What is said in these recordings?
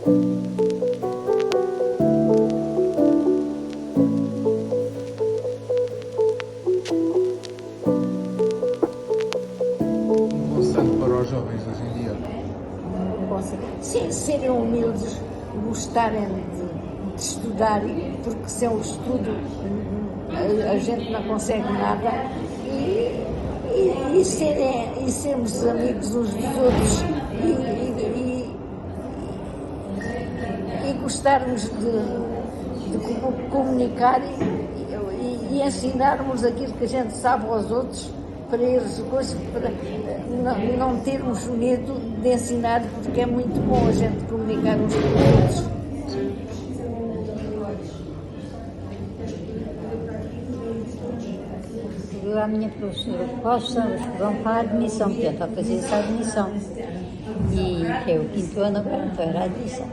Conselho para os jovens hoje em dia? Sim, serem humildes, gostarem de estudar, porque sem o estudo a gente não consegue nada, e sermos amigos uns dos outros e gostarmos de comunicar e ensinarmos aquilo que a gente sabe aos outros, para eles, para não termos medo de ensinar, porque é muito bom a gente comunicar uns com os outros. A minha professora Costa, os que vão para a admissão, portanto, a fazer essa admissão, e que é o quinto ano agora, então era a admissão.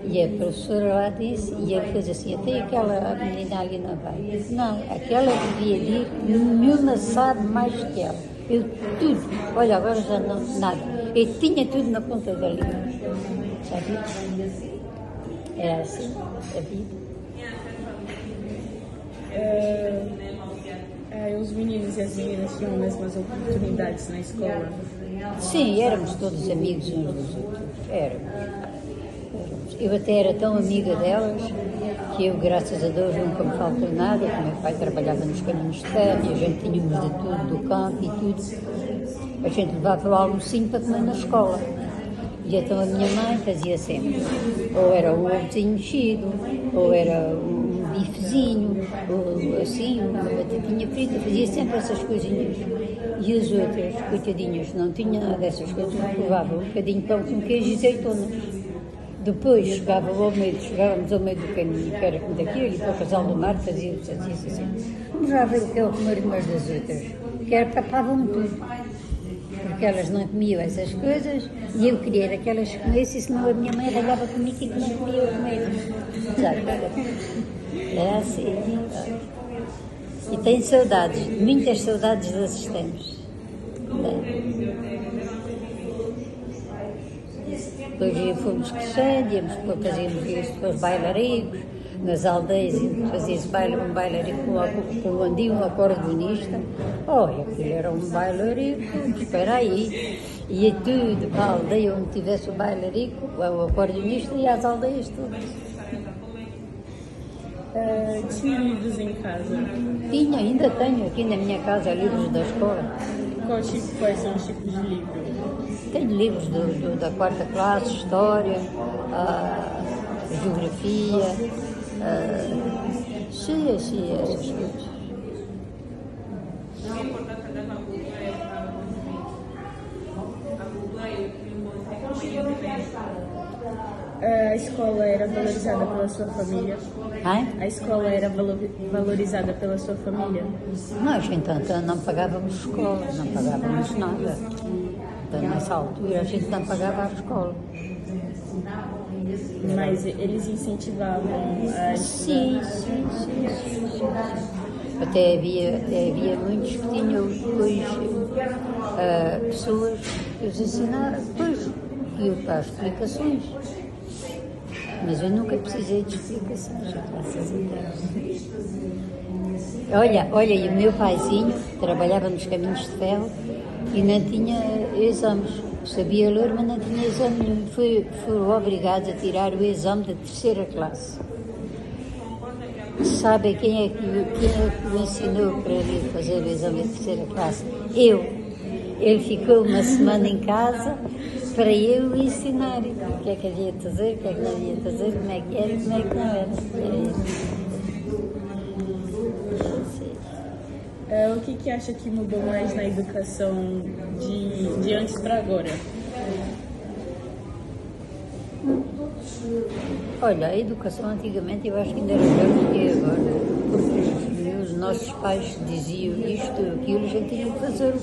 E a professora lá disse, e ele fez assim, até aquela menina ali não vai. Não, aquela devia ir, nenhuma sabe mais que ela. Eu tudo, olha, agora já não, nada. Eu tinha tudo na ponta da língua, sabe? Era assim, a vida. Os meninos e as meninas tinham as mesmas oportunidades na escola? Sim, éramos todos amigos uns dos outros, éramos. Eu até era tão amiga delas que eu, graças a Deus, nunca me faltou nada, porque meu pai trabalhava nos caminhos de ferro e a gente tínhamos de tudo, do campo e tudo. A gente levava o almocinho para comer na escola. E então a minha mãe fazia sempre, ou era um ovozinho mexido, ou era um bifezinho, ou assim, uma batatinha frita, fazia sempre essas coisinhas. E as outras, coitadinhas, não tinha nada dessas coisas, levavam um bocadinho de pão com queijo e azeitonas. Depois chegávamos ao meio do caminho, que era como daquilo, e para o Casal do Mar fazia assim. Vamos lá ver o que é o comer umas das outras, que era papavam tudo. Porque elas não comiam essas coisas e eu queria que elas comessem, senão a minha mãe ralhava comigo e que não comia eu comer. Sabe? É assim. E tenho saudades, muitas saudades desses tempos. Depois fomos crescendo, fazíamos isto para os bailaricos, nas aldeias fazia-se um bailarico com um andinho, um acordeonista. Olha, aquilo era um bailarico, espera aí. Ia tudo para a aldeia onde tivesse o bailarico, o acordeonista e as aldeias todas. Tinha livros em casa? Tinha, ainda tenho aqui na minha casa livros da escola. Quais são os tipos de livros? Tenho livros da quarta classe, história, geografia, sim, essas coisas. A escola era valorizada pela sua família? A escola era valorizada pela sua família? Nós, então, não pagávamos escola, não pagávamos nada. Então, nessa altura, a gente não pagava a escola. Mas eles incentivavam a estudar? Sim. Até havia muitos que tinham depois pessoas que os ensinaram, depois iam para as explicações. Mas eu nunca precisei de explicações, graças a Deus. Olha, e o meu paizinho trabalhava nos caminhos de ferro e não tinha exames. Sabia ler, mas não tinha exame nenhum. Foram obrigados a tirar o exame da terceira classe. Sabe quem é que o ensinou para ele fazer o exame da terceira classe? Eu. Ele ficou uma semana em casa para eu o ensinar o que é que havia de fazer, o que é que não havia de fazer, como é que era e como é que não era. O que acha que mudou mais na educação de antes para agora? Olha, a educação antigamente eu acho que ainda era melhor do que agora, porque os nossos pais diziam isto, aquilo, a gente tinha que fazer o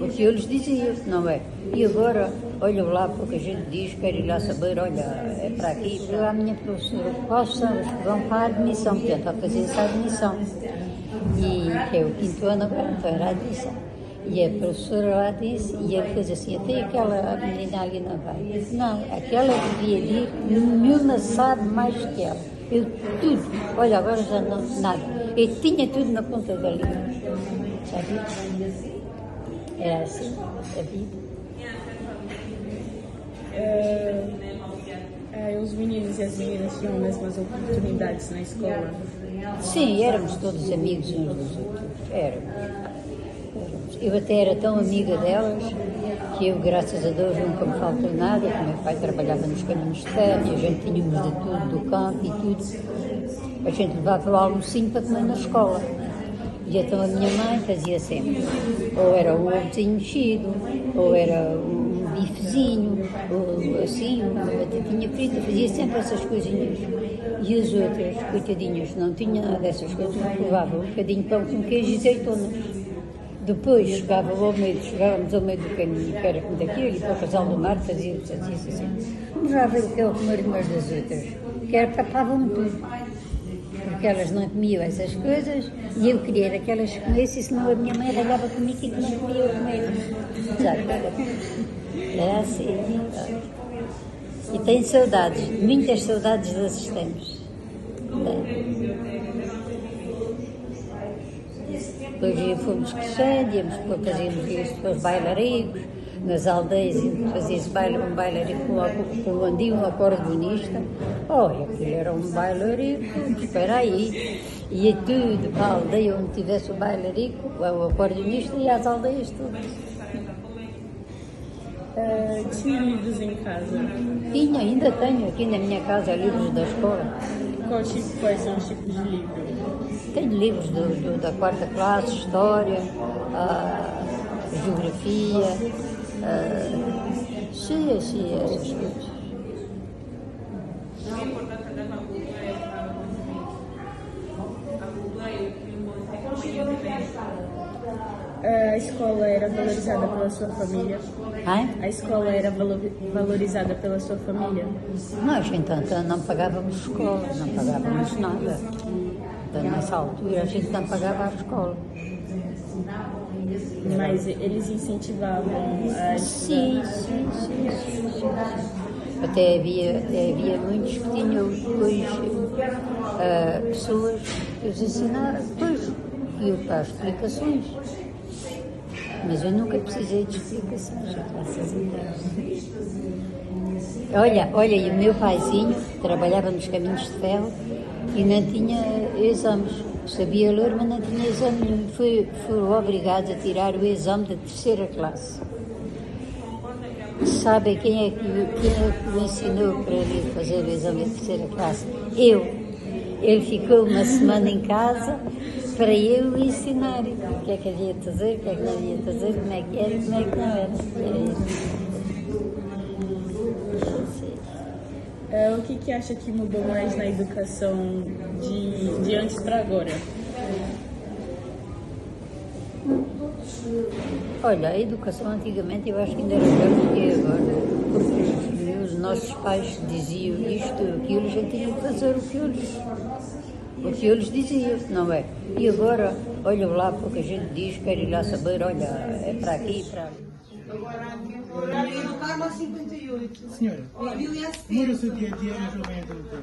que eles diziam, não é? E agora, olha lá, porque a gente diz, quer ir lá saber, olha, é para aqui. A minha professora Costa, os que vão para a admissão, portanto, a fazer essa admissão. E que é o quinto ano agora, então era a admissão. E a professora lá disse, e ele fez assim, até aquela menina ali não vai. Não, aquela devia ir, nenhuma sabe mais que ela. Eu tudo, olha, agora já não, nada. Eu tinha tudo na ponta da língua, sabe? É assim, a vida. Os meninos e as meninas tinham as mesmas oportunidades na escola? Sim, éramos todos amigos uns dos outros, éramos. Eu até era tão amiga delas que eu, graças a Deus, nunca me faltou nada, que meu pai trabalhava nos caminhos de ferro e a gente tínhamos de tudo, do campo e tudo. A gente levava o almocinho para comer na escola. E então a minha mãe fazia sempre, ou era um ovozinho mexido, ou era um bifezinho, ou assim, uma batatinha frita, fazia sempre essas coisinhas. E as outras, coitadinhas, não tinha nada dessas coisas, levavam um bocadinho de pão com queijo e azeitonas. Depois chegávamos ao meio do caminho, que era como daquilo, e para o casal do mar fazia-se assim. Vamos lá ver o que é o comer umas das outras, que era tapavam tudo. Porque elas não comiam essas coisas e eu queria era que elas comessem, senão a minha mãe ralhava comigo e que não comia eu comer. Era assim. E tenho saudades, muitas saudades desses tempos. Depois fomos crescendo, fazíamos isso para os bailaricos, nas aldeias fazia-se um bailarico com o Andinho, um acordeonista. Olha, aquilo era um bailarico, espera aí, ia tudo para a aldeia onde tivesse o bailarico, o acordeonista e as aldeias todas. Tinha livros em casa? Tinha, ainda tenho aqui na minha casa livros da escola. Quais são os tipos de livros? Tenho livros da quarta classe, história, geografia, sim, essas coisas. A escola era valorizada pela sua família? A escola era valorizada pela sua família? Nós, então, não pagávamos escola, não pagávamos nada. Então, nessa altura, a gente não pagava a escola. Mas eles incentivavam a estudar? Sim. Até havia muitos que tinham depois pessoas que os ensinaram, depois iam para as explicações. Mas eu nunca precisei de explicações, graças a Deus. Olha, e o meu paizinho trabalhava nos caminhos de ferro e não tinha exames. Sabia ler, mas não tinha exame nenhum. Foram obrigados a tirar o exame da terceira classe. Sabe quem é que o ensinou para ele fazer o exame da terceira classe? Eu. Ele ficou uma semana em casa para eu ensinar o que é que havia de fazer, o que é que não havia de fazer, como é que era e como é que não era. O que acha que mudou mais na educação de antes para agora? Olha, a educação antigamente eu acho que ainda era melhor do que agora, porque os nossos pais diziam isto, aquilo, a gente tinha que fazer o que eles diziam, não é? E agora, olha lá porque a gente diz, quer ir lá saber, olha, é para aqui, para ali. Horário do Carmo 58. Senhora, como era o seu dia a dia no jovem adulto?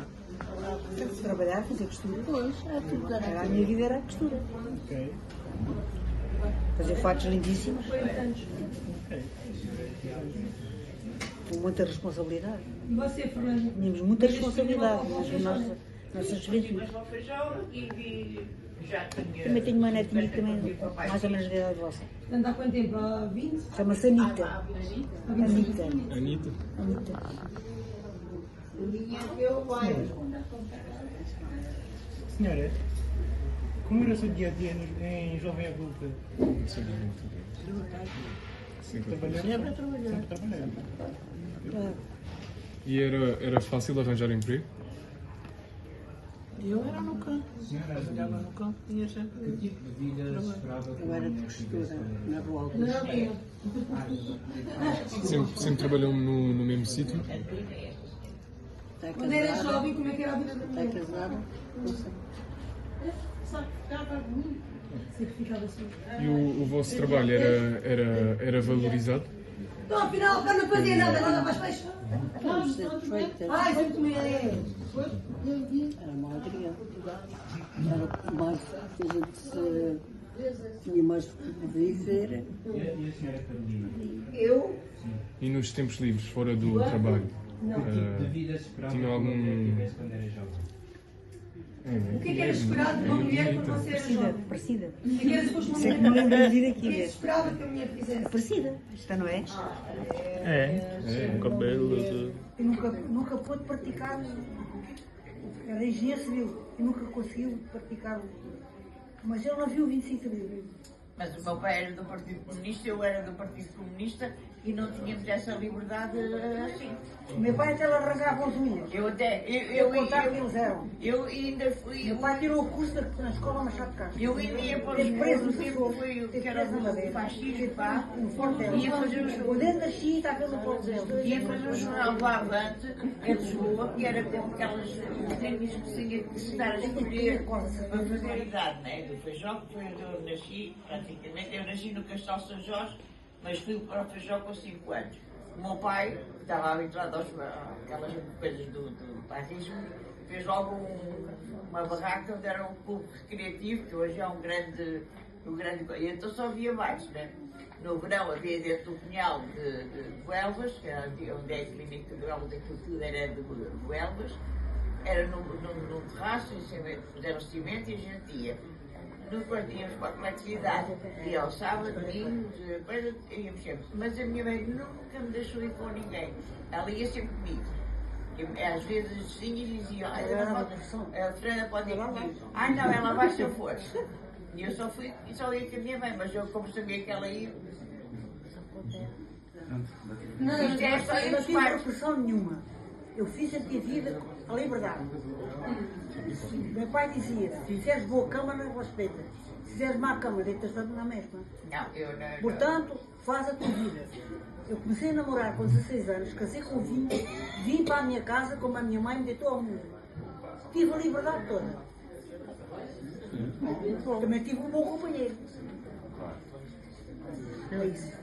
Sempre trabalhar, fazer costura. Pois, era a minha vida era a costura. Ok. Fazer fatos lindíssimos. Ok. Com muita responsabilidade. Tínhamos muita responsabilidade nas nossas juventude. Também tenho uma netinha também, mais ou menos da idade vossa. Anda há quanto tempo? Há 20? Chama-se Anitta. Anitta? Senhora, como era o seu dia a dia em jovem adulta? Sempre trabalhando. E era fácil arranjar emprego? Eu era no campo, trabalhava no campo, tinha sempre trabalho. Eu era de costura, na rua Augusta. Sempre trabalhou no mesmo sítio? Quando era jovem, como é que era a vida da Está mulher? casada, não sei. E o vosso trabalho era valorizado? Então, afinal, cá não fazia nada, agora faz peixe. Estamos satisfeitas. Ai, muito bem. Era uma alegria. Era mais que a gente tinha mais de viver. Eu? E nos tempos livres, fora do trabalho, tinham algum... O que era esperado de uma mulher quando você era jovem? Parecida. O que era suposto uma Sei que mulher? me lembro de vir O aqui que é que ver. esperava que a mulher fizesse? Parecida. Esta não é? É, com cabelo. E nunca pôde praticar. Era engenheiro civil e nunca conseguiu praticar. Mas ele não viu o 25 de Abril. Mas o meu pai era do Partido Comunista, eu era do Partido Comunista e não tínhamos essa liberdade assim. O meu pai até lhe arrancava as unhas. Eu contava que eles eram. Eu ainda fui. Meu pai tirou o curso na escola Machado de Castro. Eu ainda ia para os Teve preso no tempo Açores, foi o que teve era preso na Madeira. o fascismo, pá. No Fortel. Ia fazer o O dentro da China está pelo Porto dele. Ia fazer um jornal do Avante, em Lisboa, que era com aquelas pequeninas que tinha que se estar a escolher para fazer a idade, né? Do Feijó, que foi onde eu nasci, praticamente. Eu nasci no Castelo São Jorge, mas fui para o Feijó com 5 anos. O meu pai, que estava habituado àquelas coisas do bairrismo, fez logo uma barraca onde era um clube recreativo, que hoje é um grande. E então só havia baixo, né? No verão havia dentro do Pinhal de Buelvas, que era onde é a clínica de Buelvas, aquilo tudo era de Buelvas. Era no terraço, em cima, puseram cimento e a gente ia. Nós íamos para a coletividade, ia ao sábado, domingo, depois íamos sempre. Mas a minha mãe nunca me deixou ir com ninguém. Ela ia sempre comigo. Às vezes vinha e dizia, a Fernanda pode ir comigo. Ai não, ela vai se eu for. E eu só fui e só ia com a minha mãe, mas eu como sabia que ela ia. Não, Isto é a história eu não dos tive pais. repressão nenhuma. Eu fiz a minha vida a liberdade. Meu pai dizia, se fizeres boa cama, não respeita. Se fizeres má cama, deitas na mesma. Não, eu não. Portanto, faz a tua vida. Eu comecei a namorar com 16 anos, casei com 20, vim para a minha casa como a minha mãe me deitou ao mundo. Tive a liberdade toda. Também tive um bom companheiro. É isso.